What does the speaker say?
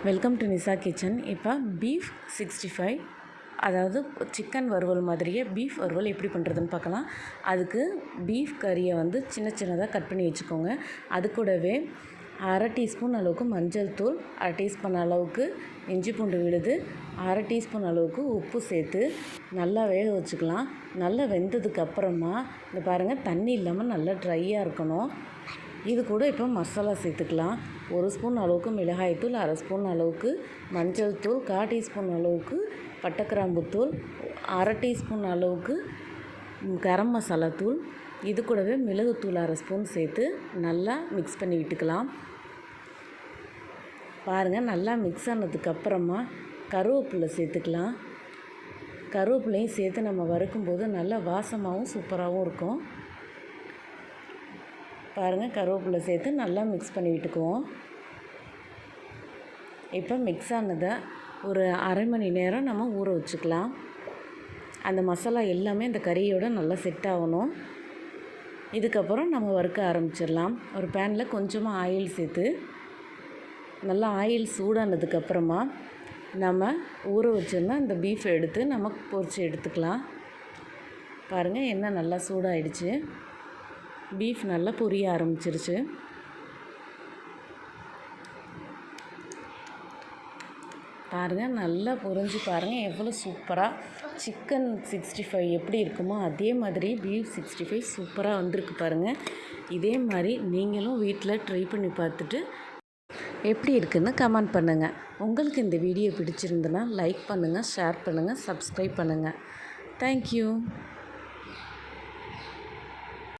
Welcome to Nisa kitchen. இப்போ beef 65 அதாவது chicken வறுவல் மாதிரியே பீஃப் வறுவல் எப்படி பண்ணுறதுன்னு பார்க்கலாம். அதுக்கு பீஃப் கறியை வந்து சின்ன சின்னதாக கட் பண்ணி வச்சுக்கோங்க. அது கூடவே அரை டீஸ்பூன் அளவுக்கு மஞ்சள் தூள், அரை டீஸ்பூன் அளவுக்கு இஞ்சி பூண்டு விழுது, அரை டீஸ்பூன் அளவுக்கு உப்பு சேர்த்து நல்லா வேக வச்சுக்கலாம். நல்லா வெந்ததுக்கு அப்புறமா இந்த பாருங்கள், தண்ணி இல்லாமல் நல்லா ட்ரையாக இருக்கணும். இது கூட இப்போ மசாலா சேர்த்துக்கலாம். 1 ஸ்பூன் அளவுக்கு மிளகாய்த்தூள், அரை ஸ்பூன் அளவுக்கு மஞ்சள் தூள், 1/4 டீஸ்பூன் அளவுக்கு பட்டை கிராம்பு தூள், அரை டீஸ்பூன் அளவுக்கு கரம் மசாலா தூள், இது கூடவே மிளகுத்தூள் அரை ஸ்பூன் சேர்த்து நல்லா மிக்ஸ் பண்ணி விட்டுக்கலாம். பாருங்கள், நல்லா மிக்ஸ் ஆனதுக்கப்புறமா கருவேப்பிலை சேர்த்துக்கலாம். கருவேப்பிலையும் சேர்த்து நம்ம வறுக்கும்போது நல்லா வாசமாகவும் சூப்பராகவும் இருக்கும். பாருங்கள், கருவேப்பிலை சேர்த்து நல்லா மிக்ஸ் பண்ணி விட்டுக்குவோம். இப்போ மிக்ஸ் ஆனதை ஒரு அரை மணி நேரம் நம்ம ஊற வச்சுக்கலாம். அந்த மசாலா எல்லாமே அந்த கறியோடு நல்லா செட் ஆகணும். இதுக்கப்புறம் நம்ம வறுக்க ஆரம்பிச்சிடலாம். ஒரு பேனில் கொஞ்சமாக ஆயில் சேர்த்து நல்லா ஆயில் சூடானதுக்கப்புறமா நம்ம ஊற வச்சிருந்தா இந்த பீஃபை எடுத்து நம்ம பொரித்து எடுத்துக்கலாம். பாருங்கள், எண்ணெய் நல்லா சூடாகிடுச்சு. பீஃப் நல்லா பொரிய ஆரம்பிச்சிருச்சு. பாருங்கள், நல்லா பொரிஞ்சு பாருங்கள் எவ்வளோ சூப்பராக சிக்கன் 65 எப்படி இருக்குமோ அதே மாதிரி பீஃப் 65 சூப்பராக வந்திருக்கு பாருங்கள். இதே மாதிரி நீங்களும் வீட்டில் ட்ரை பண்ணி பார்த்துட்டு எப்படி இருக்குன்னு கமெண்ட் பண்ணுங்கள். உங்களுக்கு இந்த வீடியோ பிடிச்சிருந்துன்னா லைக் பண்ணுங்கள், ஷேர் பண்ணுங்கள், சப்ஸ்கிரைப் பண்ணுங்கள். தேங்க்யூ.